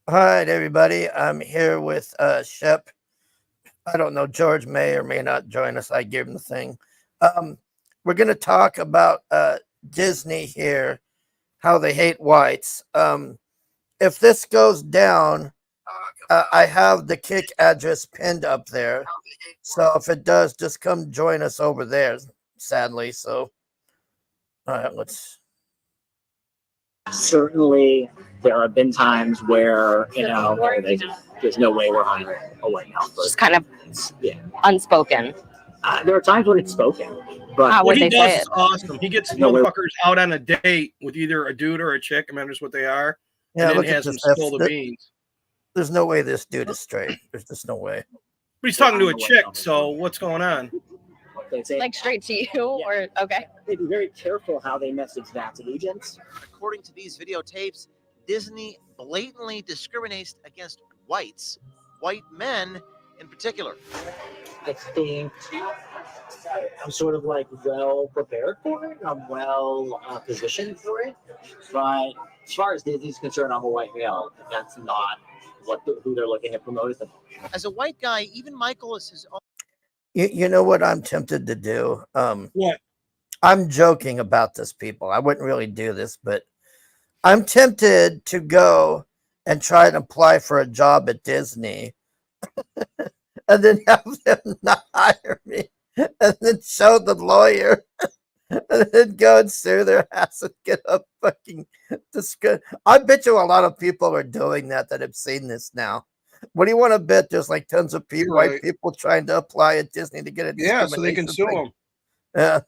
All right, everybody. I'm here with Shep. I don't know. George may or may not join us. I gave him the thing. Um, we're going to talk about Disney here, how they hate whites. If this goes down, I have the kick address pinned up there. So if it does, just come join us over there, sadly. So, all right, let's. Certainly, there have been times where there's no way we're hiring a white male person. Just kind of Yeah. unspoken. There are times when it's spoken, but How What would he they does say is it? awesome. He gets No, motherfuckers out on a date with either a dude or a chick. I mean, that's what they are. Yeah, And look then at has them this. spill the beans. There's no way this dude is straight. There's just no way. But he's talking to a chick, so what's going on? they say Like straight to you, or okay? they be very careful how they message that to agents. According to these videotapes, Disney blatantly discriminates against whites, white men in particular. I think I'm sort of like well prepared for it. I'm well positioned for it. But as far as Disney's concerned, I'm a white male. That's not who they're looking to promote at the moment. As a white guy, even Michael is his own. You know what I'm tempted to do? What? I'm joking about this, people. I wouldn't really do this, but I'm tempted to go and try and apply for a job at Disney and then have them not hire me and then show the lawyer and then go and sue their ass and get a fucking discredit. I bet you a lot of people are doing that have seen this now. What do you want to bet? There's like tons of people, Right. white people trying to apply at Disney to get a Yeah, so they can sue discrimination him. thing. Yeah.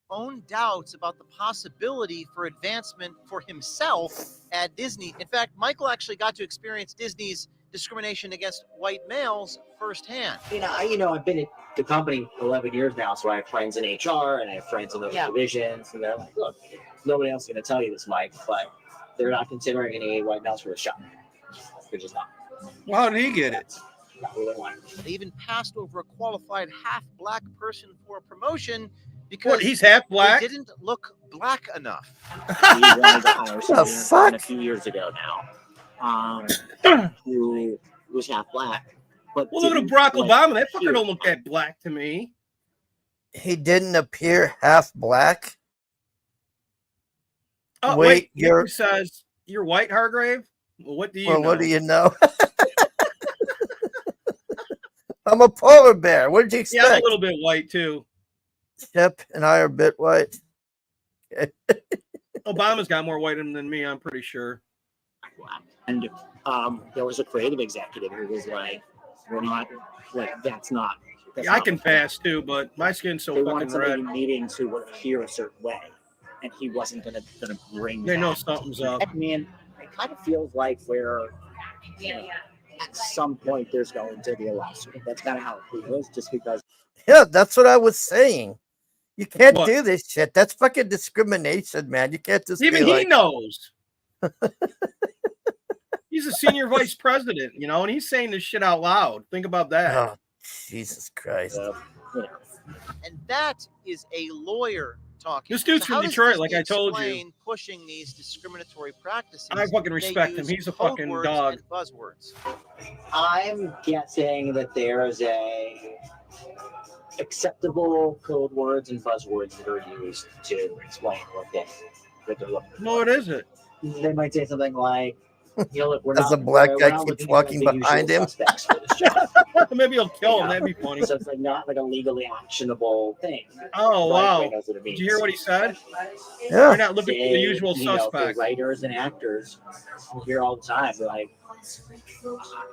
Own doubts about the possibility for advancement for himself at Disney. In fact, Michael actually got to experience Disney's discrimination against white males firsthand. I've been at the company 11 years now, so I have friends in HR and I have friends in those divisions, and they're like, look, nobody else is going to tell you this, Mike, but they're not considering any white males for the shop. They're just not. Well, how did he get it? They even passed over a qualified half-black person for a promotion because What, he's half black? they didn't look black enough. We wanted to hire The someone fuck? a few years ago now, who was half black. But Well, look at didn't, Barack like, Obama. That fucker appear don't look that black to me. He didn't appear half black. Oh, Wait, Nick says you're white, Hargrave? Well, what do you know? What do you know? I'm a polar bear. What did you expect? Yeah, I'm a little bit white, too. Shep and I are a bit white. Obama's got more white in him than me, I'm pretty sure. And there was a creative executive who was like, "We're not like that's not." Yeah, I can pass too, but my skin's so They fucking wanted somebody red. in meetings who would appear a certain way, and he wasn't gonna bring. They know that. something's up. I mean, it kind of feels like we're, at some point there's going to be a lawsuit. That's kind of how it feels, just because. Yeah, that's what I was saying. You can't What? do this shit. That's fucking discrimination, man. You can't just Even be he like, knows. He's a senior vice president, and he's saying this shit out loud. Think about that. oh, Jesus Christ. And that is a lawyer talking. This dude's So from how does Detroit, like Disney I told you. explain pushing these discriminatory practices. I fucking They respect him. use He's a code fucking words dog. and buzzwords. I'm guessing that there's a acceptable code words and buzzwords that are used to explain what they're looking for. No, it isn't. They might say something like, look, we're As not the black we're guy not keeps looking walking for the behind usual him. suspects for this job. Maybe he'll kill him. That'd be funny. So it's like not like a legally actionable thing. Oh, Right, wow. right, knows what it Did means. you hear what he said? Yeah. We're not looking for the usual The suspects. writers and actors hear all the time. They're like,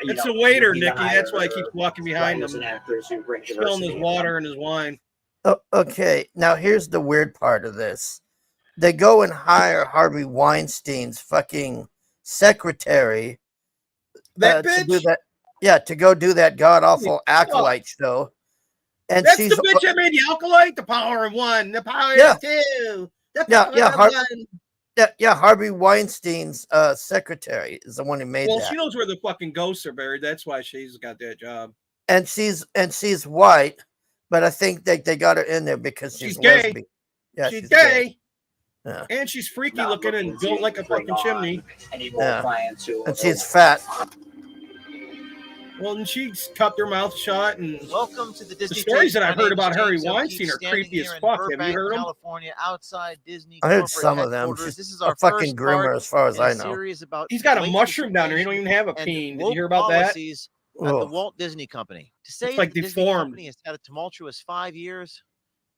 It's a waiter, Nikki. That's why he keeps walking behind writers him, and actors who bring spilling his diversity. water and his wine. Oh, okay, now here's the weird part of this. They go and hire Harvey Weinstein's fucking secretary That to bitch? do that. Yeah, to go do that god awful acolyte show. And That's she's the bitch that made the Alkalite, the power of one, the power Yeah. of two. The Yeah, power yeah, of one. yeah, Harvey Weinstein's secretary is the one who made Well, that. she knows where the fucking ghosts are buried. That's why she's got that job. And she's white, but I think they got her in there because she's She's gay. lesbian. Yeah, she's gay. And she's freaky not looking and looking built to like a bring fucking chimney. on Any more Yeah. clients who And she's fat. Well, and she's kept her mouth shut. And Welcome to the Disney. stories Tapes. that I've My heard name is about Harry James O'Keefe, Weinstein are standing creepy as here in fuck. Have you Burbank, heard them? California, outside Disney. I heard corporate some of them. headquarters. She's This is a our fucking first part groomer, as far as in a I know. series about He's got a blatant mushroom down there. You don't even have a and peen. Did you woke hear about that? policies at the Oh, Walt Disney Company. To say It's like the Disney deformed. Company has had a tumultuous 5 years,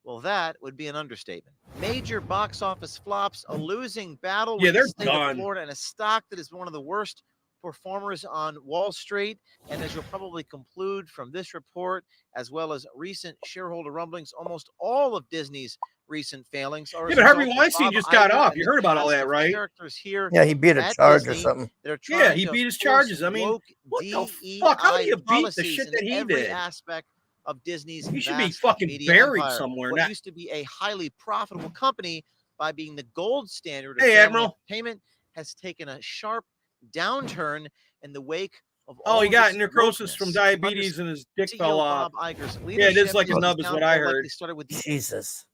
well, that would be an understatement. Major box office flops, a losing battle Yeah, with they're the state done. of Florida, and a stock that is one of the worst performers on Wall Street. And as you'll probably conclude from this report, as well as recent shareholder rumblings, almost all of Disney's recent failings are. Yeah, but Harvey Weinstein just got off. You heard about all that, that, right? Characters here yeah, he beat a at charge or Disney something. that are Yeah, trying he to beat his force charges. I mean, woke what the DEI fuck? How do you beat the policies shit in that he every did? aspect of Disney's He should be vast fucking media buried empire. somewhere. What Not- used to be a highly profitable company by being the gold standard of Hey, family Admiral. entertainment has taken a sharp downturn in the wake of Oh, all he of got this necrosis from wokeness. diabetes and his dick CEO fell off. Bob Iger's Yeah, it is leadership, like a Disney's nub is what downfall I likely heard. started with the Jesus.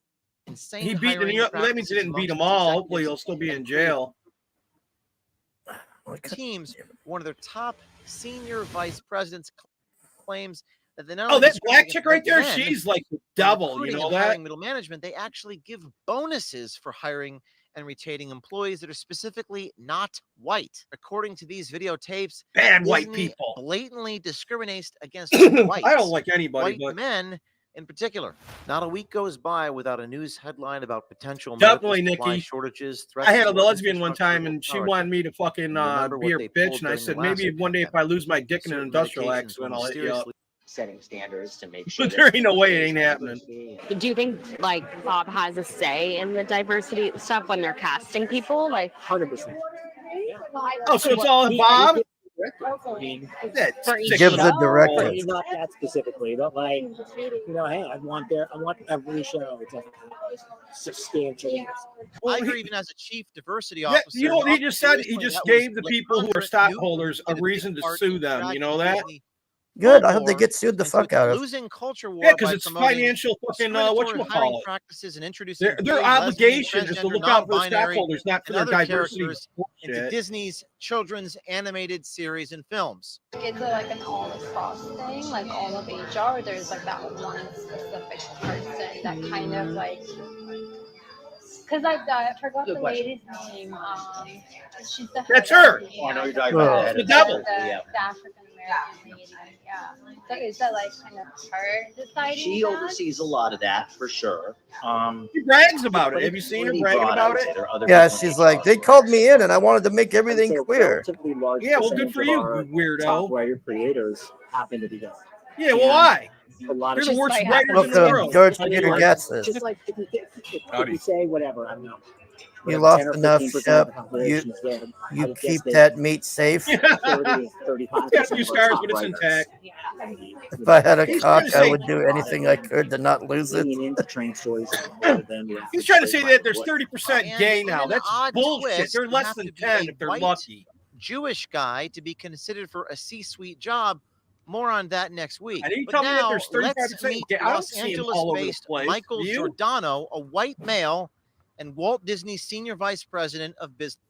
insane He beat, and hiring that means he didn't beat practices them amongst all. Hopefully, he'll executives still be in and jail. teams. One of their top senior vice presidents claims that they not Oh, only that black discriminate chick right there, against men she's like the in devil. You recruiting know and that? hiring middle management, they actually give bonuses for hiring and retaining employees that are specifically not white. According to these videotapes, Bad white Disney people. blatantly discriminates against whites, I don't like anybody, white but men in particular. Not a week goes by without a news headline about potential Definitely, medical supply Nikki. shortages. I had a threats to our lesbian one time, and she infrastructure wanted me to fucking remember be what her they bitch, pulled and I during said the maybe last one day if I lose my dick in an Certain industrial medications accident, were I'll hit you up. mysteriously setting standards to make But sure. there ain't no way it ain't happening. Do you think like Bob has a say in the diversity stuff when they're casting people? Like 100%. Oh, so it's all Bob? I mean, That For each sick Gives the show? directive. maybe not that specifically, but like, hey, I want every show to have substantial. Well, Iger he- even as a chief diversity Yeah, officer. you know what he just said? He just gave the people who are stockholders a played big reason to part sue in them. You know dragging that? Disney Good. I hope they more get sued the into fuck its out of. losing culture war Yeah, because by it's promoting financial fucking discriminatory hiring whatchamacallit. practices and introducing Their gay, lesbian, obligation is to transgender, look out for the non-binary, stockholders, not for and their other diversity characters into bullshit. Disney's children's animated series and films. Is it like an all across thing, like all of HR, or there's like that one specific person that kind of like, because I forgot Good the question. lady's name. She's the That's head her. of Oh, I know you're talking Oh. about that. The devil. Yeah. The African American lady. Yeah. So is that like kind of her deciding? She that? oversees a lot of that for sure. She brags about it. but Have you it's seen her pretty bragging broad, I about would it? say. There are other Yeah, people in she's like, they HR. called me in and I wanted to make I would everything say a clear. relatively large Yeah, well, good percentage for of you, our you top weirdo. writer creators happen to be this. Yeah, well, why? A lot They're of the Just worst like writers in Look the at world. George I mean, Peter like, Gatz this. just like if you say whatever, I don't know. You whatever, lost 10 or enough, 15% of Shep. the population is dead, I You would guess keep they- that meat safe. 30, 35% It's got a few of our scars, top but it's writers. intact. If I had a He's cock, trying to I say- would do anything I could to not lose it. Leaning into trans stories rather than the He's trying to say that average there's white. 30% And gay in now. an That's odd bullshit. twist, They're you less have than to be 10 a if they're white lucky. Jewish guy to be considered for a C-suite job. More on that next week. I didn't But tell me that now, there's let's 35% meet gay. I don't Los see 'em all over the Angeles-based place. Michael Do you? Giordano, a white male and Walt Disney's senior vice president of business.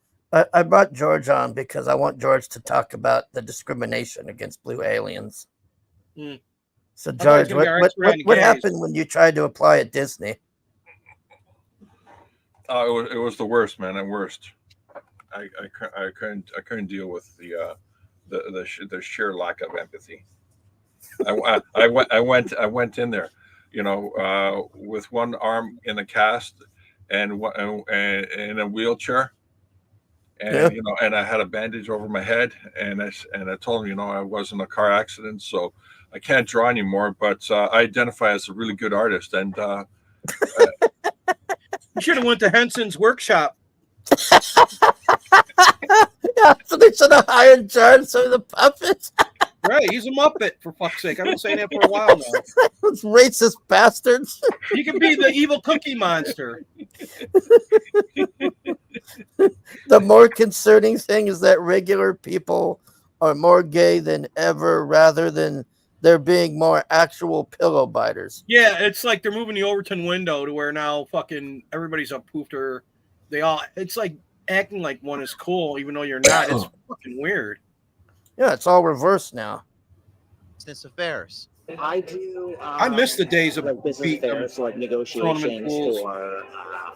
I brought George on because I want George to talk about the discrimination against blue aliens. Hmm. So, thought he was George, gonna be our expert on what gays. happened when you tried to apply at Disney? It was the worst, man. The worst. I couldn't deal with the sheer lack of empathy. I went in there, with one arm in a cast and in a wheelchair, and Yeah. and I had a bandage over my head, and I told him, I was in a car accident, so I can't draw anymore, but I identify as a really good artist, and You should have went to Henson's workshop. Yeah, so they should have hired George some of the puppets. Right, he's a Muppet, for fuck's sake. I've been saying that for a while now. Those racist bastards. You can be the evil Cookie Monster. The more concerning thing is that regular people are more gay than ever rather than there being more actual pillow biters. Yeah, it's like they're moving the Overton window to where now fucking everybody's a poofter it's like acting like one is cool, even though you're not. It's fucking weird. Yeah, it's all reversed now. Business affairs. I do. I miss the days of like business beating them, affairs, like throwing them in negotiations pools.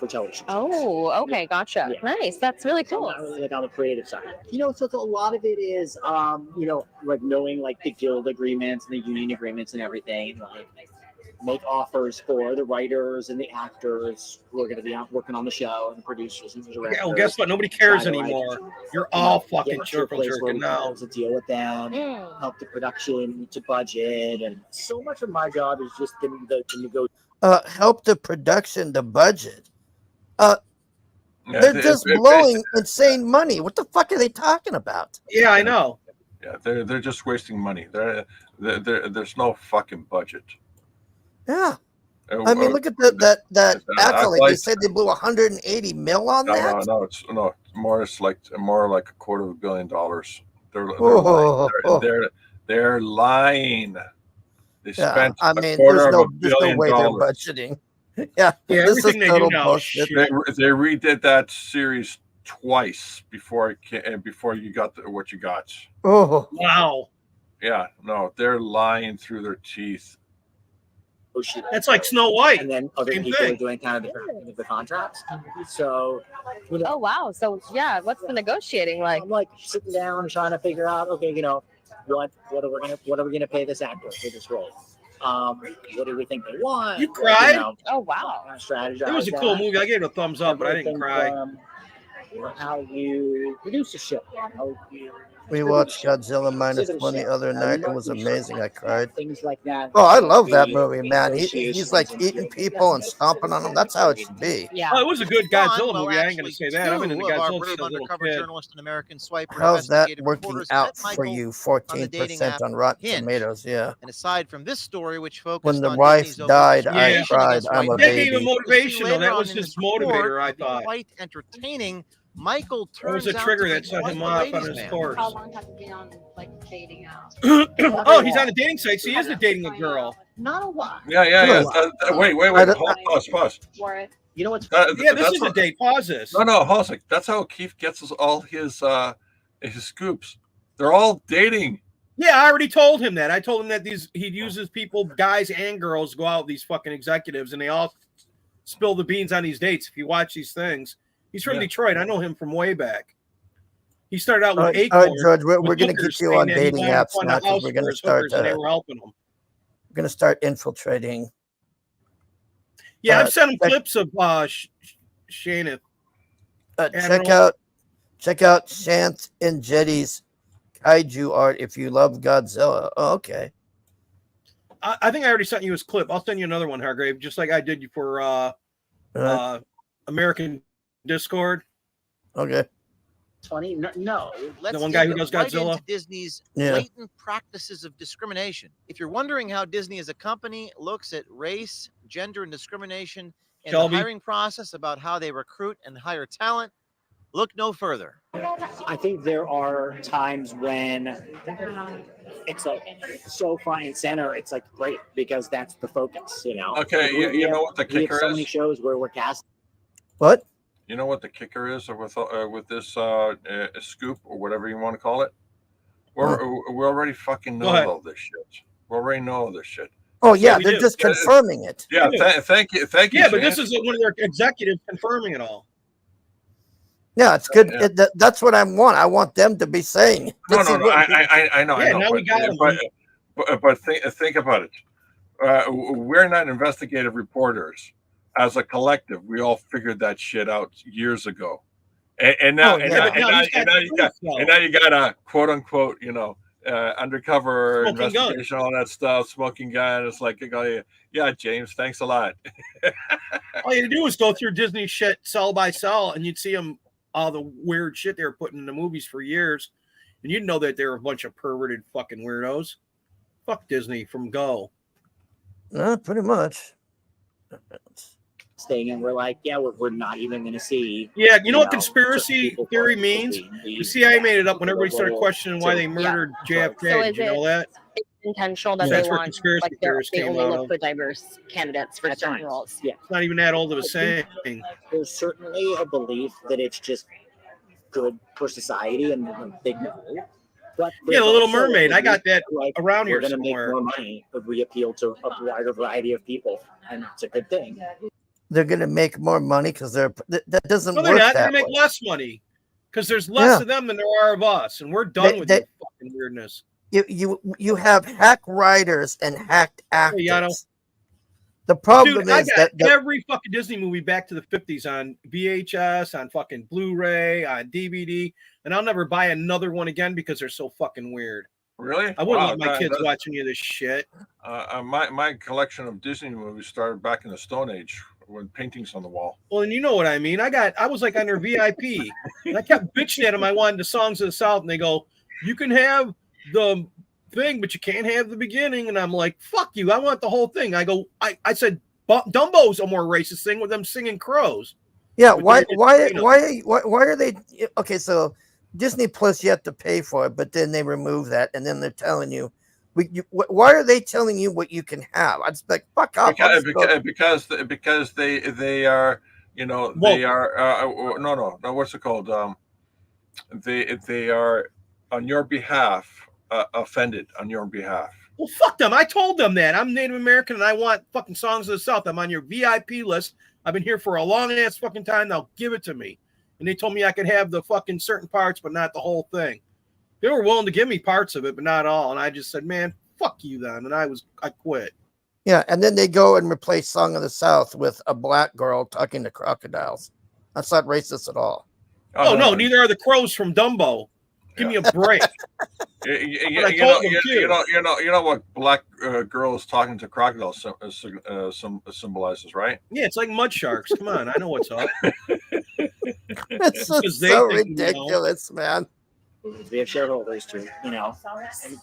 for television. Oh, okay, gotcha. Yeah. Nice. That's really So cool. not really like on the creative side. So a lot of it is, like knowing like the guild agreements and the union agreements and everything. Like make offers for the writers and the actors who are going to be out working on the show and the producers and the directors. Yeah, well, guess what? Nobody cares Try to, like, anymore. You're all get fucking to a circle place where jerking we can now. also deal with them, Mm. help the production to budget, and so much of my job is just to negotiate. Help the production, the budget. Yeah, They're just blowing insane money. What the fuck are they talking about? Yeah, I know. Yeah, they're just wasting money. There's no fucking budget. Yeah. I mean, look at that accolade. They said they blew 180 mil on that. No, it's more. It's more like $250 million. They're lying. They Yeah, spent I a mean, quarter there's of no a billion way they're dollars. budgeting. Yeah, Yeah, this is everything they do total now is bullshit. shit. They redid that series twice before you got what you got. Oh, Wow. Yeah, no, they're lying through their teeth. That's like Snow White. And then other Same people thing. are doing kind of the drafting of the contracts. So Oh wow. So yeah, what's the negotiating like? I'm like sitting down trying to figure out, okay, what are we gonna pay this actor for this role? What do we think they want? You cried? Oh wow. Kind of strategize It was a that. cool movie. I gave it a thumbs up, but I didn't Everything cry. from, how you produce a show, how you we watched Godzilla minus 20 the other night. It was amazing. I cried. things like that. Oh, I love that movie, man. He's like eating people and stomping on them. That's how it should be. Yeah. Oh, it was a good One, Godzilla well, movie. I ain't gonna actually, say that. I've been in the two of our Godzilla brave since I was a little undercover kid. journalist and American swiper How's that investigative working reporters out met for Michael you? on the dating 14% app on Rotten Hinge. Tomatoes. Yeah. And aside from this story, which focused When the on wife Disney's died, open I Yeah. cried. against I'm a white That men, gave him baby. motivation, though. later That on was in his this report, motivator, I be thought. quite entertaining. Michael That was turns a out trigger to that be set quite him the off on ladies' his man. course. How long have you been on like dating apps? Oh, he's on a dating site. So he is dating a girl. Not a lot. Yeah. Wait. Pause. What? You know what's Yeah, this That's is a what- date. Pause this. No, Hosek. That's how Keith gets us all his scoops. They're all dating. Yeah, I already told him that. I told him that he uses people, guys and girls, go out with these fucking executives, and they all spill the beans on these dates. If you watch these things, he's from Yeah. Detroit. I know him from way back. He started out with All right, Acorn. George, we're with going to hookers, get you saying on that he dating wanted to apps fund now a because house we're for going to his start hookers, and they were helping him. infiltrating. Yeah, Uh, I've sent him check- clips of Shannon. Check out Shant and Jetty's kaiju art if you love Godzilla. Oh, okay. I think I already sent you his clip. I'll send you another one, Hargrave, just like I did for American Discord. Okay. funny? No. Let's The one guy dig who does right Godzilla? into Disney's Yeah. blatant practices of discrimination. If you're wondering how Disney as a company looks at race, gender, and discrimination in Shelby. the hiring process about how they recruit and hire talent, look no further. I think there are times when it's like so front and center. It's like great because that's the focus, you know. Okay, you know what the We have kicker so many is? shows where we're casting. What? You know what the kicker is with this scoop or whatever you want to call it? We already fucking Go ahead. know all this shit. We already know all this shit. Oh, yeah, we they're do. just confirming it. Yeah, do. thank you. Yeah, but Shan. this is one of their executives confirming it all. Yeah, it's good. Yeah. That's what I want. I want them to be saying. No, this is what- I know. Yeah, I know. now we got him. But think about it. We're not investigative reporters. As a collective, we all figured that shit out years ago. And now, Oh, yeah. and now you got a quote unquote, undercover Smoking investigation, all that stuff, smoking gun. It's like, yeah, James, thanks a lot. All you had to do was go through Disney shit cell by cell, and you'd see them all the weird shit they were putting in the movies for years, and you'd know that they were a bunch of perverted fucking weirdos. Fuck Disney from Go. Pretty much. Thing, and we're like, yeah, we're not even going to see. Yeah, you know what certain conspiracy people theory for it to means? be The CIA made it up when everybody started level questioning why they to- murdered So JFK. is Did you know it that? intentional that That's they where want, conspiracy like theorists they came only out look of. for diverse candidates for At certain times. roles. Yeah. It's not even that old of a saying. There's certainly a belief that it's just good for society and they know. But Yeah, there's The Little also a Mermaid. I got belief that like around we're here going to make somewhere. more money if we appeal to a wider variety of people, and that's a good thing. They're going to make more money because that doesn't No, they're work not. They're that gonna make way. less money because there's less Yeah. of them than there are of us, and we're done They- with they- your fucking weirdness. You have hack writers and hacked actors. Hey, Yano. The problem Dude, I is got that every fucking Disney movie back to the 50s on VHS, on fucking Blu-ray, on DVD, and I'll never buy another one again because they're so fucking weird. Really? I wouldn't Wow, let my kids watch any of this shit. My collection of Disney movies started back in the Stone Age when paintings on the wall. Well, and you know what I mean. I was like on their VIP, and I kept bitching at them. I wanted the Songs of the South, and they go, "You can have the thing, but you can't have the beginning." And I'm like, "Fuck you! I want the whole thing." I go, I said, Dumbo's a more racist thing with them singing crows. yeah. But Why they're- why are they okay? So Disney Plus, you have to pay for it, but then they remove that, and then they're telling you. Why are they telling you what you can have? I just like fuck off. Because they are, you know, they are no, what's it called? They are on your behalf, offended on your behalf. Well, fuck them. I told them that I'm Native American and I want fucking Songs of the South. I'm on your VIP list. I've been here for a long ass fucking time. Now give it to me. And they told me I could have the fucking certain parts, but not the whole thing. They were willing to give me parts of it, but not all. And I just said, man, fuck you then. And I quit. Yeah, and then they go and replace "Song of the South" with a black girl talking to crocodiles. That's not racist at all. Oh, no, neither are the crows from Dumbo. Give me a break. You know what black girls talking to crocodiles symbolizes, right? Yeah, it's like mud sharks. Come on, I know what's up. It's Because they so think, you know. ridiculous, man. We have shareholders too,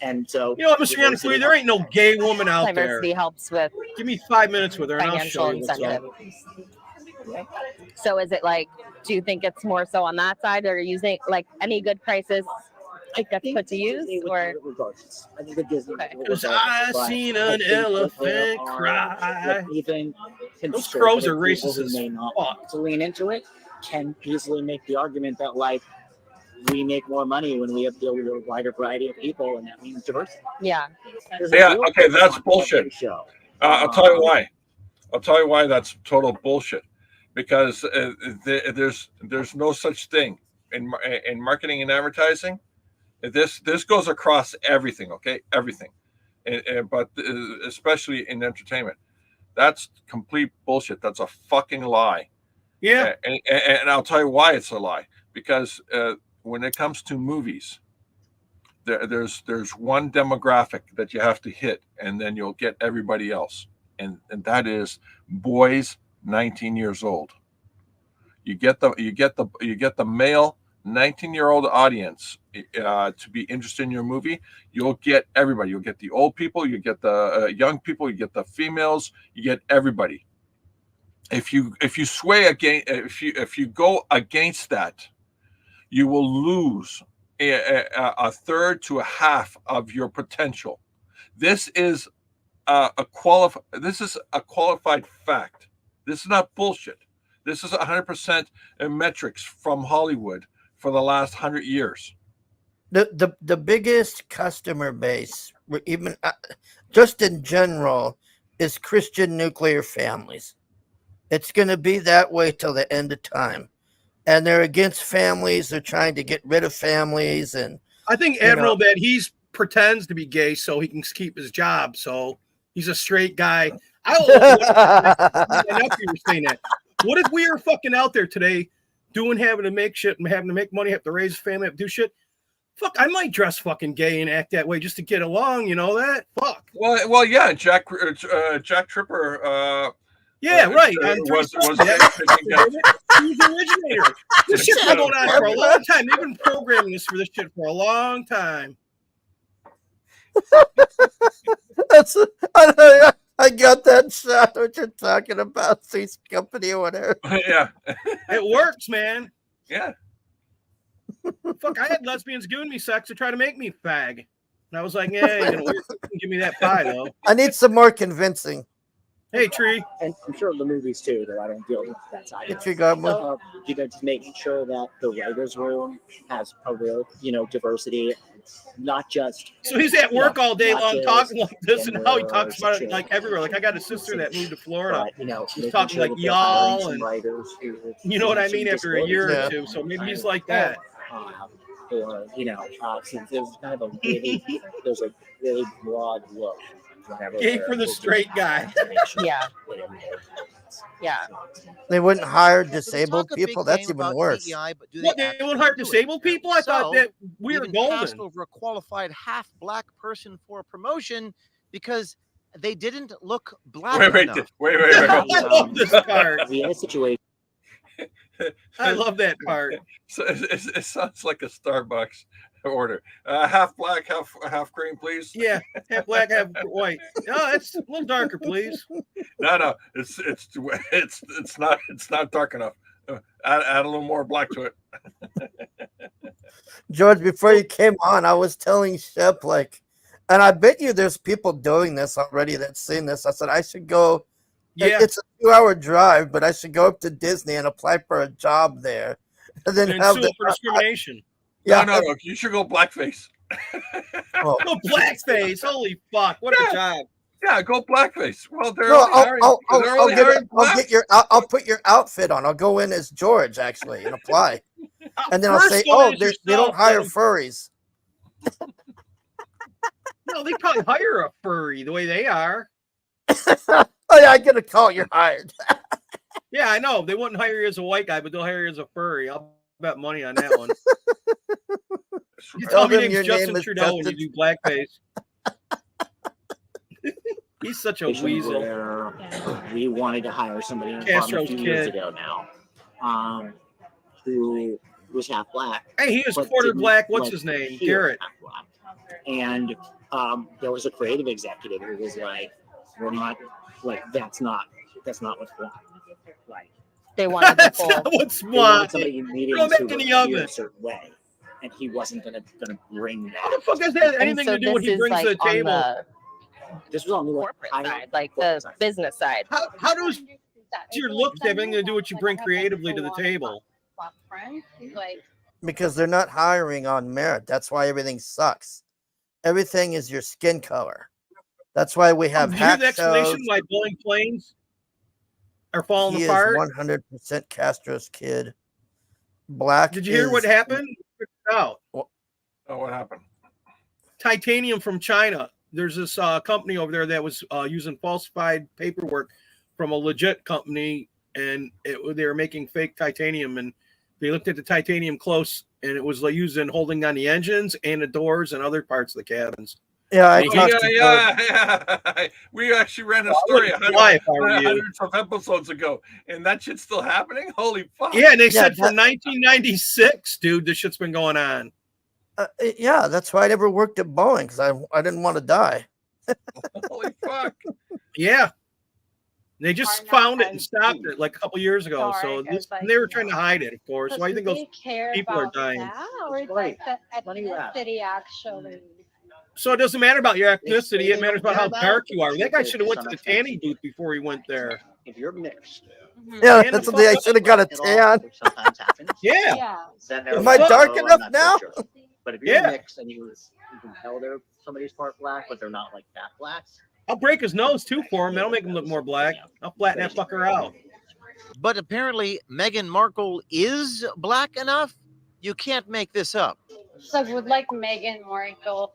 and so You know what, Mr. Yannick, there ain't no gay woman out there. Diversity helps with Give me 5 minutes with her and I'll financial show you what's up. incentive. So is it like, do you think it's more so on that side, or using like any good prices it gets put to use, or regardless, I think the Disney. Okay. Because I seen an elephant cry. Even Those crows are conservative people racist who as may not fuck. want to lean into it can easily make the argument that like we make more money when we appeal to a wider variety of people, and that means diversity. yeah? Yeah, okay, that's bullshit. Show. I'll tell you why. I'll tell you why that's total bullshit. Because there's no such thing in marketing and advertising. This goes across everything, okay, everything, but especially in entertainment. That's complete bullshit. That's a fucking lie. Yeah. And I'll tell you why it's a lie. Because when it comes to movies, there's one demographic that you have to hit, and then you'll get everybody else, and that is boys 19 years old. You get the male 19-year-old audience to be interested in your movie. You'll get everybody. You'll get the old people. You get the young people. You get the females. You get everybody. If you sway against, if you go against that, you will lose a third to a half of your potential. This is a qualified fact. This is not bullshit. This is 100% metrics from Hollywood for the last 100 years. The biggest customer base, even just in general, is Christian nuclear families. It's going to be that way till the end of time. And they're against families. They're trying to get rid of families. And I think Admiral that he's pretends to be gay so he can keep his job. So he's a straight guy. I enough you were saying that. What if we are fucking out there today having to make shit and having to make money, have to raise a family, have to do shit? Fuck, I might dress fucking gay and act that way just to get along, you know that? Fuck. Well, yeah, Jack Tripper. Yeah, right. Was He's the originator. This shit's been going on for a long time. They've been programming this for this shit for a long time. I got that shot. What you're talking about, Three's Company or whatever. Yeah, it works, man. Yeah. Fuck, I had lesbians giving me sex to try to make me fag. And I was like, yeah, you know, give me that pie though. I need some more convincing. Hey, Tree. And I'm sure the movies too, that I don't deal with that side. Get your goblin. You know, just making sure that the writers' room has a real, you know, diversity, not just. So he's at work all day not long just talking like this, and how he gender talks about it sexuality. like everywhere. Like I got a sister that moved to Florida. But, you know, He's making talking sure like that they're hiring y'all some and writers who, you know what I mean, some after a year Yeah. or two. So maybe he's like that. Or, you know, since there's kind of a really, there's a really broad look. whenever Gay they're for the looking straight at guy. information. Yeah. Yeah. They wouldn't hire So they disabled talk a big people. That's game even about worse. DEI, but do What, they actually won't hire do it? disabled people? I thought So, that we were even passed golden. over a qualified half-black person for a promotion because they didn't look black Wait. enough. I love this part. We had a situation. I love that part. So it sounds like a Starbucks order. Half black, half cream, please. Yeah, half black, half white. No, it's a little darker, please. No, it's not dark enough. Add a little more black to it. George, before you came on, I was telling Shep, like, and I bet you there's people doing this already that's seen this. I said, I should go. Yeah, It's a 2-hour drive, but I should go up to Disney and apply for a job there. And then and have sue the, for discrimination. yeah, No. You should go blackface. oh, Oh, blackface! Holy fuck! What a job! Yeah, go blackface. Well, they're no, only hiring- they're I'll only get hiring black. I'll put your outfit on. I'll go in as George actually and apply. And then I'll First say, go oh, as they don't yourself, hire then- furries. No, they probably hire a furry the way they are. Oh yeah, I get a call. You're hired. Yeah, I know. They wouldn't hire you as a white guy, but they'll hire you as a furry. I'll bet money on that one. You Tell tell me them your your name's Justin name is Trudeau when Justin- you do blackface. He's such a weasel. Where we wanted to hire somebody in a Castro's few years kid. ago now, who was half black. Hey, he was but quarter didn't, black. What's like, his name? appear Garrett. half black. And there was a creative executive who was like, "We're not like that's not what's wrong." Like They wanted the That's full. not what's they wanted what. somebody in meetings Don't make who any would of appear it. a certain way, and he wasn't gonna bring How that. the fuck has that And anything so to do with this he is brings like to the on table? the This was on the corporate higher side, like corporate the side. business side. How does your looks have anything to do with what you bring creatively to the table? Like, Because they're not hiring on merit. That's why everything sucks. Everything is your skin color. That's why we have Do you hear the hack explanation shows. why Bowling Planes are falling He is apart? 100% Castro's kid. Black. Did you hear what is- happened? Check it out. Oh, what happened? Titanium from China. There's this company over there that was using falsified paperwork from a legit company, and they were making fake titanium. And they looked at the titanium close, and it was like used in holding on the engines and the doors and other parts of the cabins. Yeah, I Yeah, talked to George. Yeah. We actually ran a I story wouldn't fly if I were you. hundreds of episodes ago, and that shit's still happening. Holy fuck! Yeah, and they Yeah, said from that- 1996, dude, this shit's been going on. Yeah, that's why I never worked at Boeing because I didn't want to die. Holy fuck! Yeah. They just Are not found it and as stopped it like a couple years ago. So dark as, and they were like, trying to hide it, of course. Why do you think those? care people are about dying? that, or it's Right. like the Plenty of that. ethnicity actually? So it doesn't matter about your ethnicity. It they matters don't about how care about dark it. you are. That guy should have went to Some the extent. tanning booth before he went there. If you're mixed, Yeah, And that's the the day I fuck- should have got a at all, tan. which sometimes happens. Yeah. Yeah. Then Am they're I like, dark "Oh, I'm enough not now?" so sure." But if you're Yeah. mixed and you can tell they're somebody's part black, but they're not like that black. I'll break his nose too for him. That'll make him look more black. I'll flatten that fucker out. But apparently, Meghan Markle is black enough. You can't make this up. So would like Meghan Markle,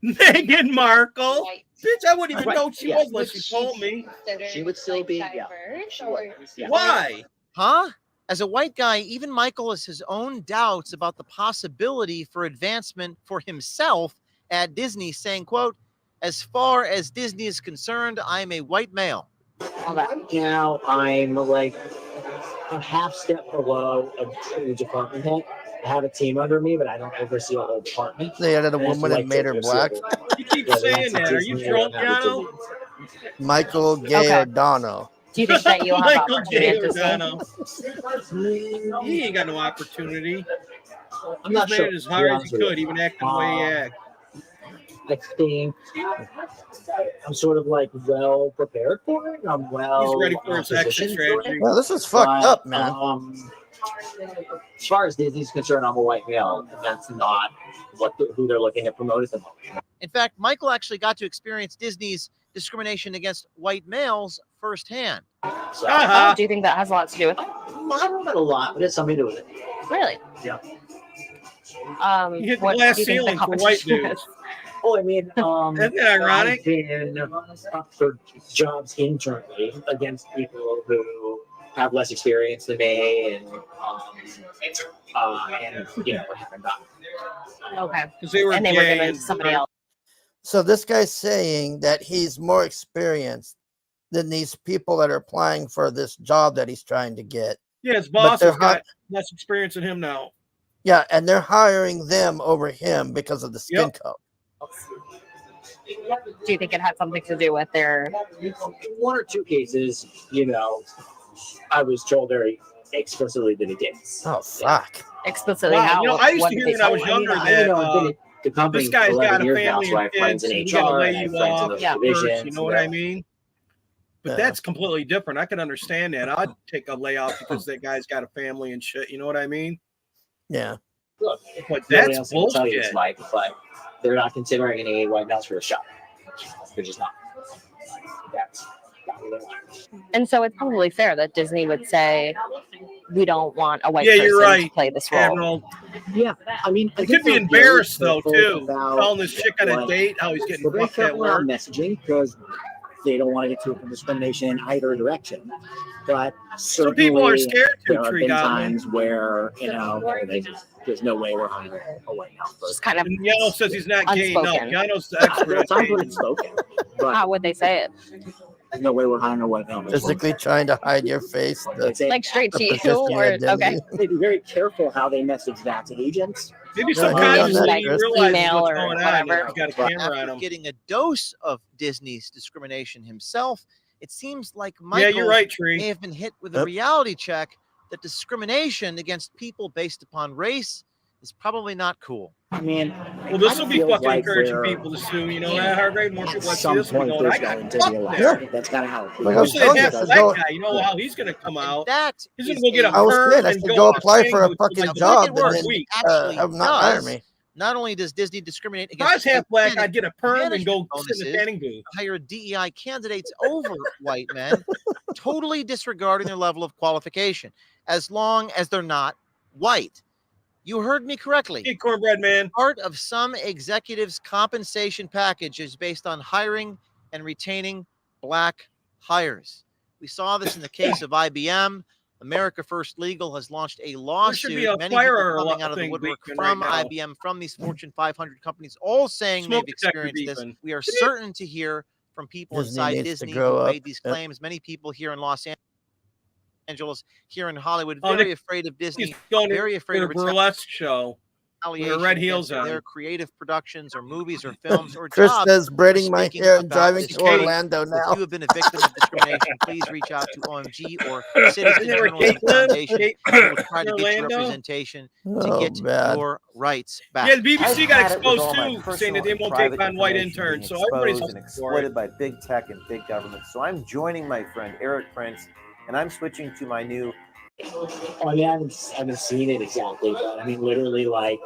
who's Meghan Markle. white, Bitch, I wouldn't even Right, know who she yeah. was unless would she told me. considered, She would still like, be, yeah. diverse, She or would, yeah. Why? Huh? As a white guy, even Michael has his own doubts about the possibility for advancement for himself at Disney, saying, quote, "As far as Disney is concerned, I am a white male." Now I'm like a half step below a department head. I have a team under me, but I don't oversee a whole department. They added a And it's woman and like made her this black. level. You keep Whether saying that's a that. Are you Disney drunk, or not a Yano? Disney. Michael Gay Okay. O'Donnell. Do you think that you'll have Michael opportunity J. to see? O'Donnell. He ain't got no opportunity. I'm He's not made sure. it as to be hard as honest he with could, you. even acting the way he acts. I think I'm sort of like well prepared for it. I'm well He's ready for his exit positioned for it. strategy. Well, this is fucked up, man. As far as Disney's concerned, I'm a white male, and that's not who they're looking to promote at the moment. In fact, Michael actually got to experience Disney's discrimination against white males firsthand. So, Uh-huh. Do you think that has a lot to do with it? I don't know about a lot, but it's something to do with it. Really? Yeah. You hit the What glass do you think the ceiling for white competition dudes. is? Oh, I mean, Isn't it ironic? I've been up for jobs internally against people who have less experience than me, and you know, haven't gotten. Okay. Because they were And they were gay given and to somebody else. So this guy's saying that he's more experienced than these people that are applying for this job that he's trying to get. Yeah, his But boss they're has got less experience than him now. Yeah, and they're hiring them over him because of the skin Yep. color. Do you think it had something to do with their? One or two cases, you know, I was told very explicitly that it did. Oh fuck! Explicitly Wow, how? you know, I used what to did hear they when I say? was younger I've that been at the company this guy's for got 11 a years now, family so I and have friends kids, in and he's gonna HR, lay I have you friends in off those Yeah. first, divisions. you know what I mean? But Yeah. that's completely different. I can understand that. I'd take a layoff because that guy's got a family and shit. You know what I mean? Yeah, Look, But nobody that's else can tell you bullshit. it's like, but they're not considering any white males for a shot. They're just not. That's not what they want. And so it's probably fair that Disney would say, "We don't want a white Yeah, person you're to right, play this role." Admiral. Yeah, I mean, I He think could be they're embarrassed very though careful too, about telling this chick on a what- date how he's getting They're very fucked at careful around work. messaging because they don't want to get to open discrimination in either direction. But Some people are certainly, scared there to have tree been goblin. times where, you know, there's no way we're hiring a white male Just first. kind of. And Yano says he's not gay enough. Unspoken. Yano's the There expert are on times when gay. it's spoken, but How would they say it? there's no way we're hiring a white male. physically trying to hide your face. They say Like straight The to you, position or identity. okay? they be very careful how they message that to agents. Maybe No, subconsciously like he realizes email what's or going on. whatever. He's got a But camera on After him. getting a dose of Disney's discrimination himself, it seems like Michael Yeah, you're right, may Tree. have been hit with a Yep. reality check that discrimination against people based upon race is probably not cool. I mean, Well, this will it be feels fucking like encouraging we're- people to sue. You know that, Hargrave? More people At like see some this one point, going, there's I got going to fucked be a there. lesson. That's gotta help. Like I was Especially telling you, that I said black go- guy. You know how he's going to come out. That He's is going to go get a I was perm saying I and should go go on apply for a thing fucking like to job make it and worse, then what he have actually them not hire does, me. not only does Disney discriminate If I was against half black, Hispanic I'd get a perm and go management sit in the bonuses, tanning booth. hire DEI candidates over white men, totally disregarding their level of qualification, as long as they're not white. You heard me correctly. Hey, cornbread man. Part of some executives' compensation package is based on hiring and retaining black hires. We saw this in the case of IBM. America First Legal has launched a There should lawsuit. be a Many fire people coming out of the thing woodwork beeping from right now. IBM, from these Fortune 500 companies, all saying Smoke they've detector experienced this. beeping. We are certain to hear from people Disney inside needs to Disney grow who up. made these Yep. claims. Many people here in Los Angeles, here in Hollywood, Oh, very afraid of Disney, He's going very to afraid a of burlesque show. retaliation red heels against on. their creative productions or movies or films or Chris jobs. says braiding my speaking hair and about driving this to case. Orlando If now. you have been a victim of discrimination, please reach out to OMG or Citizen Isn't there a Journalism Caitlin? Foundation. Kate- We will try to get you Orlando? representation to Oh, get bad. your rights back. Yeah, the BBC got I've had it with exposed all my too, saying personal that they and won't private take on white information interns. being So everybody's exposed and looking for it. exploited by big tech and big government. So I'm joining my friend Eric Prince, and I'm switching to my new. Oh, I mean, I haven't seen it exactly, but I mean, literally, like,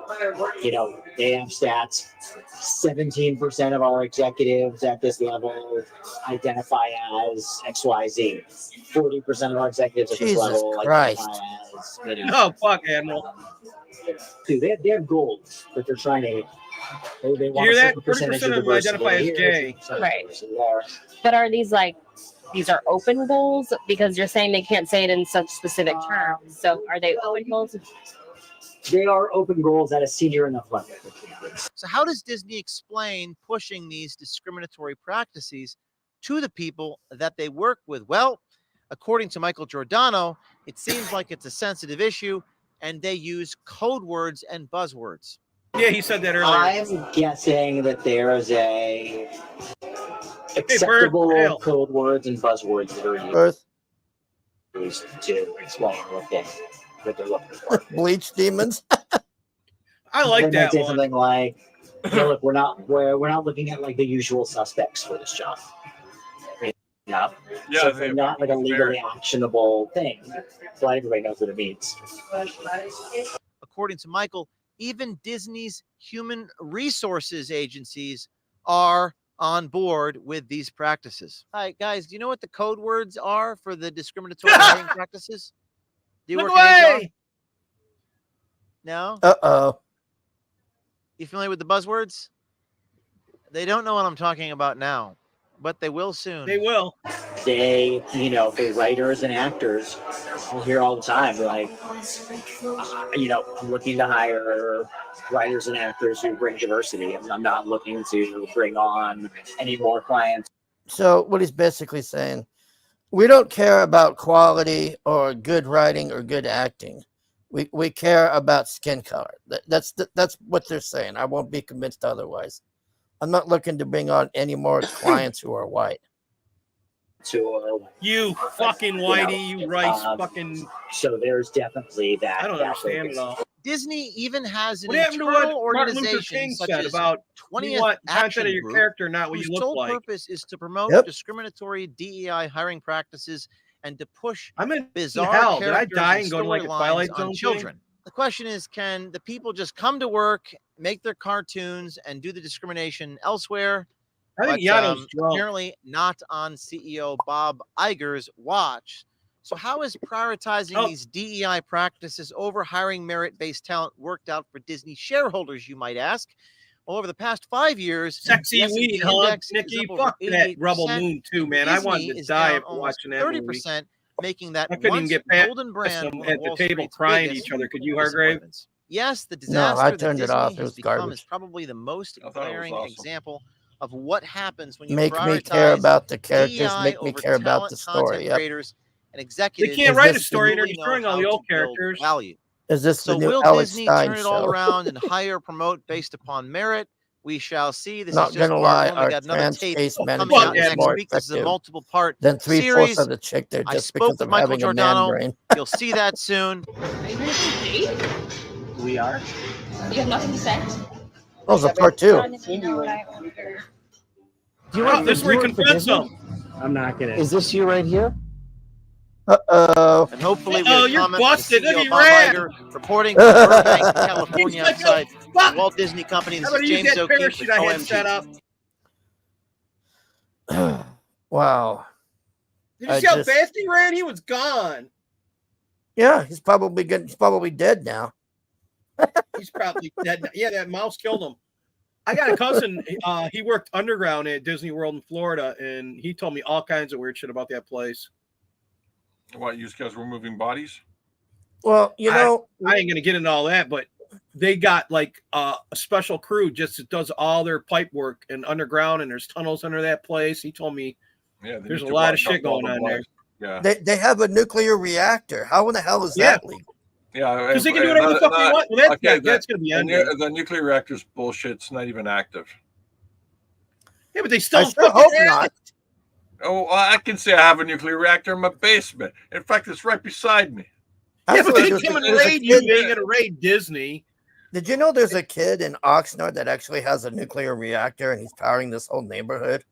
you know, they have stats. 17% of our executives at this level identify as XYZ. 40% of our executives at this Jesus level Christ. identify as, you know, No, fuck, Admiral. dude, they have goals that they're trying to. They want hear a that? certain percentage 30% of them diversity identify as here, gay. 50% Right. diversity there. But are these like these are open goals because you're saying they can't say it in such specific terms? So are they open goals? They are open goals at a senior enough level. So how does Disney explain pushing these discriminatory practices to the people that they work with? Well, according to Michael Giordano, it seems like it's a sensitive issue and they use code words and buzzwords. Yeah, he said that earlier. I'm guessing that there is a acceptable Hale. code words and buzzwords that are Earth used to explain what they're looking for. bleach demons. I like They might that say one. something like, look, we're not looking at like the usual suspects for this job. Yeah. Yeah, So they- it's not like a legally actionable thing. So everybody knows what it means. According to Michael, even Disney's human resources agencies are on board with these practices. All right, guys, do you know what the code words are for the discriminatory hiring practices? Do you Look work in HR? away! No? Uh-oh. You familiar with the buzzwords? They don't know what I'm talking about now, but they will soon. They will. They, for writers and actors, I'll hear all the time, like, I'm looking to hire writers and actors who bring diversity. I'm not looking to bring on any more clients. So what he's basically saying, we don't care about quality or good writing or good acting. We care about skin color. That's what they're saying. I won't be convinced otherwise. I'm not looking to bring on any more clients who are white. You fucking whitey, you rice fucking. So there's definitely that. I don't that understand focus. it all. Disney even has an What happened to internal what Martin Luther organization King such said as about 20th you want content Action of your Group, character, not what whose you look sole like? purpose is to promote Yep. discriminatory DEI hiring practices and to push I'm in bizarre hell. Did I characters die and and go to like a storylines Twilight on Zone children. The question is, can the people just come to work, make their cartoons, and do the discrimination elsewhere? I think But, Yano's drunk. apparently not on CEO Bob Iger's watch. So how is prioritizing these DEI practices over hiring merit-based talent worked out for Disney shareholders, you might ask? Well, over the past 5 years, Sexy the S&P weed, huh? index is Nikki, up over fuck that 88%. Rebel Moon too, man. I wanted Disney to is die down after almost watching that movie. 30%, making that I couldn't even once get past golden brand them one of at the Wall table Street's crying at biggest each other. Could you, Hargrave? disappointments. Yes, the No, disaster I that turned it Disney off. It has was become garbage. is probably the most I thought it was glaring awesome. example of what happens when you Make me care prioritize about the characters. DEI Make me over care about talent, the content story. Yep. creators and They executives can't Is write a this the story. They're truly know destroying all how the to old build characters. value. Is this So the new will Alex Disney Stein turn it all show? around and hire or promote based upon merit? We shall see. This Not is just gonna part lie, one. We our got another trans tape case coming manager out is next more week. This is a effective multiple-part than 3/4 series. of the chick there I just spoke because with of Michael having a man Giordano. brain. You'll see that soon. We are. You have nothing to say? Oh, it's a part 2. Do you know what I ordered? Oh, this is where he confronts them. I'm not gonna. Is this you right here? Uh-oh. And hopefully we Oh, have you're comment from busted. CEO Look, he Bob ran. Iger reporting from Burbank, California, He's like, outside fuck. the Walt Disney Company. This How about is I use James that O'Keefe parachute with I had set OMG. up? Wow. Did you I see how just- fast he ran? He was gone. Yeah, he's probably good. He's probably dead now. He's probably dead. Yeah, that mouse killed him. I got a cousin. He worked underground at Disney World in Florida, and he told me all kinds of weird shit about that place. What, you guys were moving bodies? Well, you know, I ain't gonna get into all that, but they got like a special crew just that does all their pipe work and underground, and there's tunnels under that place. He told me Yeah, they there's need a to lot of dump shit all going the on there. bodies. Yeah, they have a nuclear reactor. How in the hell is Yeah. that legal? yeah. Because they can do whatever the fuck they want. Well, that's gonna be ended. The nuclear reactor's bullshit. It's not even active. Yeah, but they still I sure fucking hope have not. it. Oh, well, I can say I have a nuclear reactor in my basement. In fact, it's right beside me. Yeah, but they Absolutely. come and There's a raid you. kid They ain't there. gonna raid Disney. Did you know there's a kid in Oxnard that actually has a nuclear reactor and he's powering this whole neighborhood?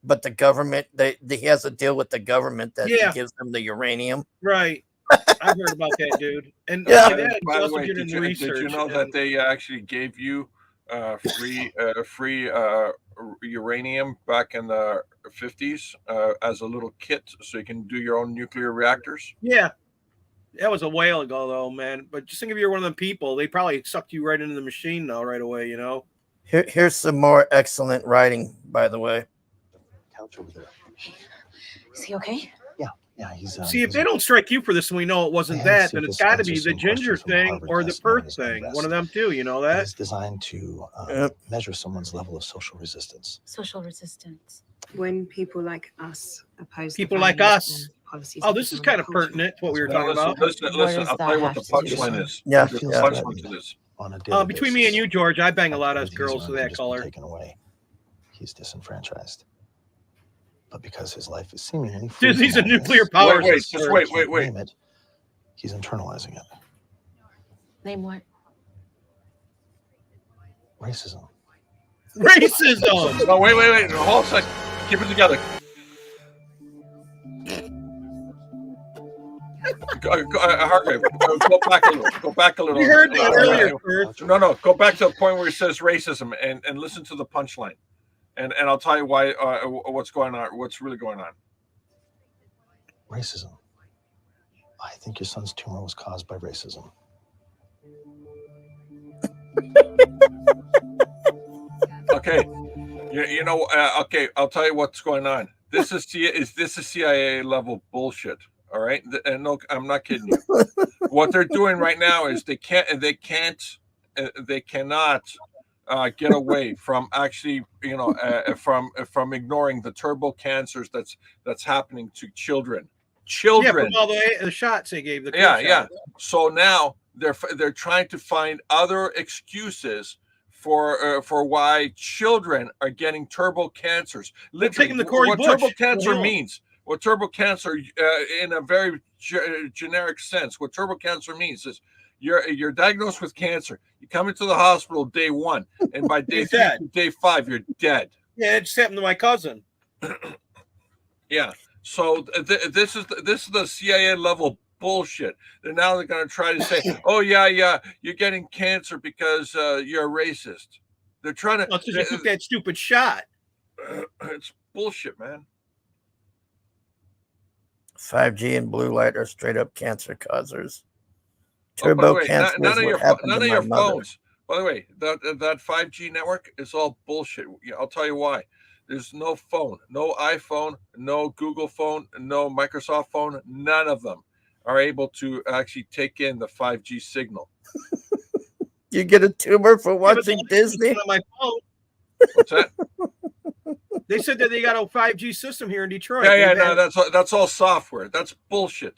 But the government, he has a deal with the government that Yeah. gives them the uranium. Right. I've heard about that, dude. And Yeah. not only that, By he the also way, did did in you research. know that they actually gave you free uranium back in the 50s as a little kit so you can do your own nuclear reactors? Yeah. That was a while ago, though, man. But just think if you're one of them people, they probably sucked you right into the machine, though, right away, you know? Here's some more excellent writing, by the way. Couch over there. Is he okay? Yeah, he's. See, if they don't strike you for this and we know it wasn't Yeah, that, see then if it's this got to answers be the some ginger questions from thing Harvard or the test known Perth as thing. Unrest. One of them, too, you know that? It's designed to Yep. measure someone's level of social resistance. Social resistance. When people like us oppose the People like values us. and policies Oh, of this is economic kind of culture. pertinent to what we were Now, talking listen, about. listen, What listen. does I'll that tell you what have the to do with punchline it? is. Yeah, He feels yeah. Punchline threatened to this. on a daily Between me basis. and you, George, I bang a Like lot of everything he's girls to earned can that just be color. taken away. He's disenfranchised. But because his life is seemingly free Disney's from a all this, nuclear power. Wait, just wait. can't name it, he's internalizing it. Name what? Racism. Racism. No, wait. Hold on a second. Keep it together. Hargrave, go back a little. Go back a little. We heard that earlier, Kurt. No. Go back to the point where it says racism and listen to the punchline. And I'll tell you why. What's going on? What's really going on? Racism. I think your son's tumor was caused by racism. Okay. You know. Okay. I'll tell you what's going on. This is CIA level bullshit. All right. And no, I'm not kidding you. What they're doing right now is they cannot get away from actually, from ignoring the turbo cancers that's happening to children. Yeah, from all the shots they gave. Yeah. So now they're trying to find other excuses for why children are getting turbo cancers. Literally, what turbo cancer means. What turbo cancer, in a very generic sense, what turbo cancer means is you're diagnosed with cancer. You come into the hospital day 1, and by day 3 to day 5, you're dead. Yeah, it just happened to my cousin. Yeah. So this is the CIA level bullshit. And now they're going to try to say, "Oh yeah, you're getting cancer because you're a racist." They're trying to. Well, you took that stupid shot. It's bullshit, man. 5G and blue light are straight up cancer causers. Turbo cancer. None of your phones. By the way, that 5G network is all bullshit. I'll tell you why. There's no phone, no iPhone, no Google phone, no Microsoft phone. None of them are able to actually take in the 5G signal. You get a tumor for watching Disney? On my phone. What's that? They said that they got a 5G system here in Detroit. No, that's all software. That's bullshit.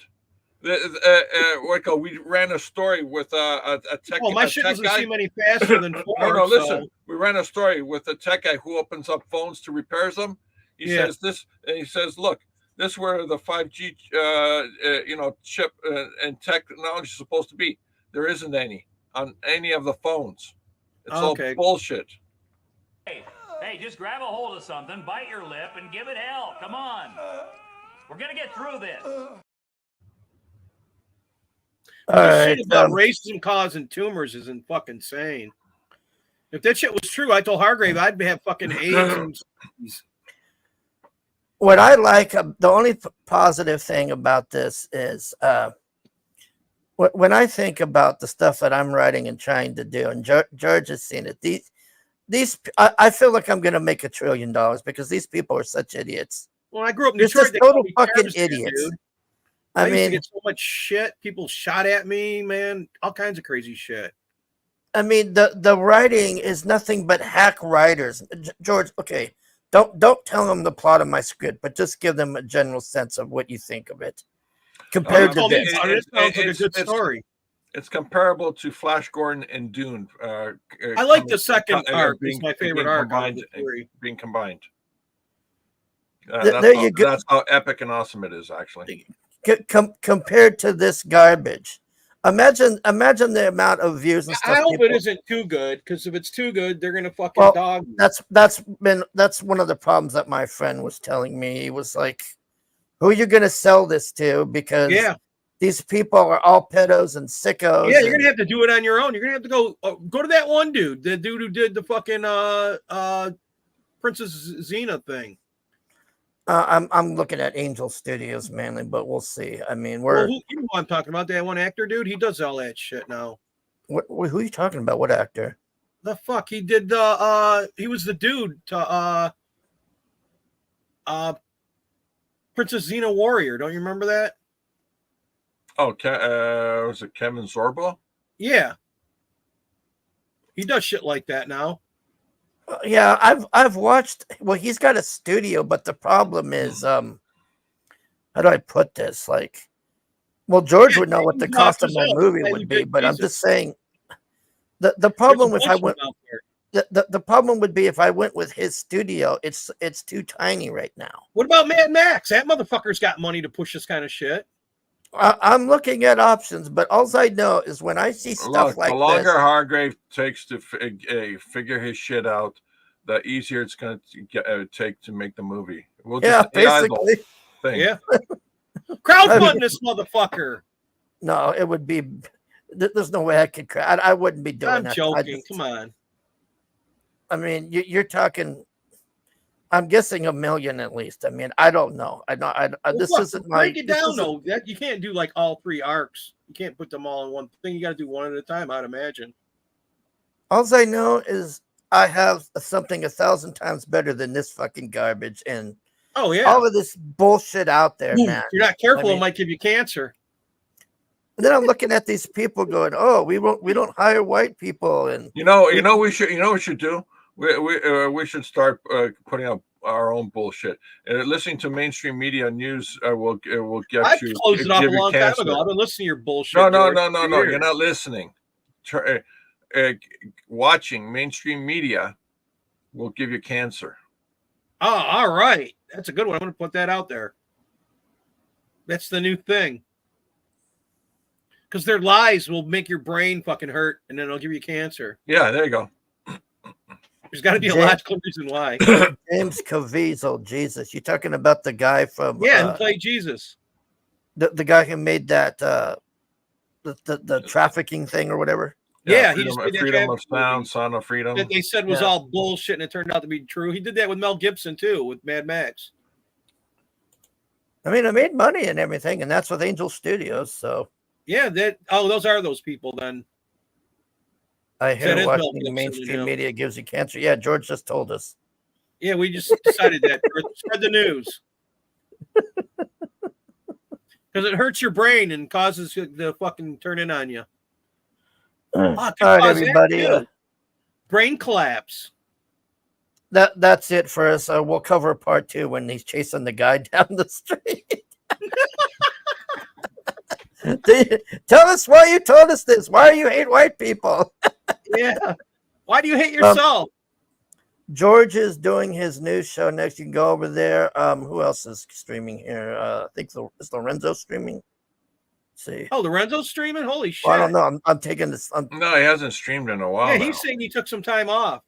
We ran a story with a tech. Oh, my shit doesn't seem any faster than 4. No, listen. We ran a story with a tech guy who opens up phones to repairs them. He says this, and he says, "Look, this is where the 5G, chip and technology is supposed to be. There isn't any on any of the phones. It's all bullshit." Hey, just grab a hold of something, bite your lip, and give it hell. Come on. We're going to get through this. The shit about racism causing tumors isn't fucking insane. If that shit was true, I told Hargrave I'd have fucking AIDS. What I like, the only positive thing about this is when I think about the stuff that I'm writing and trying to do, and George has seen it, I feel like I'm going to make $1 trillion because these people are such idiots. Well, I grew up in They're Detroit. just total fucking idiots. Dude. I used mean, to get so much shit. People shot at me, man. All kinds of crazy shit. I mean, the writing is nothing but hack writers. George, okay, don't tell them the plot of my script, but just give them a general sense of what you think of it. Compared to this, it sounds like a good story. It's comparable to Flash Gordon and Dune. I like the second arc. It's my favorite arc. Being combined. There you go. That's how epic and awesome it is, actually. Compared to this garbage, imagine the amount of views and stuff. I hope it isn't too good, because if it's too good, they're gonna fucking dog. That's one of the problems that my friend was telling me. He was like, "Who are you gonna sell this to?" Because these people are all pedos and sickos. Yeah, you're gonna have to do it on your own. You're gonna have to go to that one dude, the dude who did the fucking Princess Xena thing. I'm looking at Angel Studios mainly, but we'll see. I mean, you know who I'm talking about? That one actor, dude. He does all that shit now. Who are you talking about? What actor? The fuck he did the he was the dude to Princess Xena Warrior. Don't you remember that? Oh, was it Kevin Sorbo? Yeah, he does shit like that now. Yeah, I've watched. Well, he's got a studio, but the problem is, how do I put this? Like, well, George would know what the cost of my movie would be, but I'm just saying, the problem if I went, the problem would be if I went with his studio. It's too tiny right now. What about Mad Max? That motherfucker's got money to push this kind of shit. I'm looking at options, but all I know is when I see stuff Look, like the longer this, Hargrave takes to figure his shit out, the easier it's going to take to make the movie. We'll yeah, just AI the whole basically, thing. Yeah. Crowdfund this motherfucker. no, it would be. There's no way I could. I wouldn't be doing I'm that. joking. Come on. I mean, you're talking. I'm guessing $1 million at least. I mean, I don't know. This Well, isn't my. break it this down isn't- though. That you can't do like all 3 arcs. You can't put them all in one thing. You got to do one at a time. I'd imagine. All I know is I have something 1,000 times better than this fucking garbage and Oh yeah. all of this bullshit out there, man. If you're not careful, I mean- it might give you cancer. And then I'm looking at these people going, "Oh, we don't hire white people," and We should do. We should start putting up our own bullshit. And listening to mainstream media news will get I've you. closed it off a give you long time cancer. ago. I've been listening to your bullshit. No. George, for You're years. not listening. Watching mainstream media will give you cancer. Oh, all right. That's a good one. I'm going to put that out there. That's the new thing. Because their lies will make your brain fucking hurt, and then it'll give you cancer. Yeah, there you go. There's got to be a James- logical reason why. James Caviezel, Jesus, you talking about the guy from Yeah, who played Jesus? the guy who made that the trafficking thing or whatever? Yeah, he freedom, just made that freedom of traffic movie sound, son of freedom. that they said was Yeah. all bullshit, and it turned out to be true. He did that with Mel Gibson too, with Mad Max. I mean, I made money and everything, and that's with Angel Studios. So Yeah, those are those people then. I That hear is Mel watching Gibson, mainstream you know. media gives you cancer. Yeah, George just told us. Yeah, we just decided that. Spread the news. Because it hurts your brain and causes you to fucking turn in on you. Oh, it could All right, cause that everybody. too. Brain collapse. That's it for us. We'll cover part 2 when he's chasing the guy down the street. Tell us why you told us this. Why you hate white people? Yeah. Why do you hate yourself? George is doing his news show next. You can go over there. Who else is streaming here? I think is Lorenzo streaming. Let's see. Oh, Lorenzo's streaming? Holy shit. Well, I don't know. I'm taking this. No, he hasn't streamed in a while. Yeah, now. he's saying he took some time off.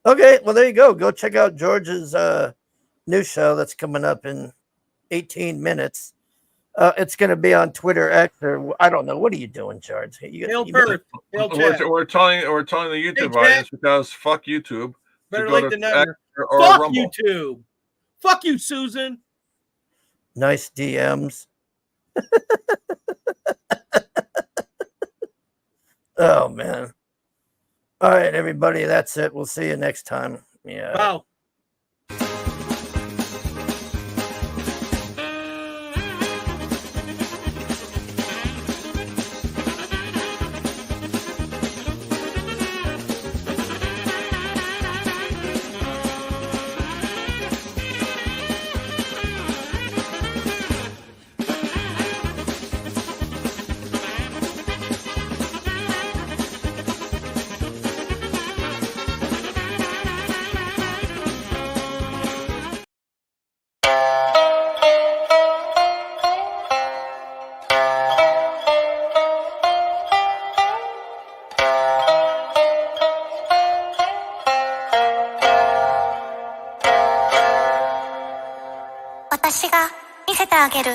Okay, well there you go. Go check out George's news show that's coming up in 18 minutes. It's going to be on Twitter X or I don't know. What are you doing, George? Hail Perth. Hail Chat. We're telling the YouTube Chat. audience because fuck YouTube. Better to go like to the number. X or Fuck Rumble. YouTube. Fuck you, Susan. Nice DMs. Oh man. All right, everybody. That's it. We'll see you next time. Yeah. Wow. Watashi ga misete ageru.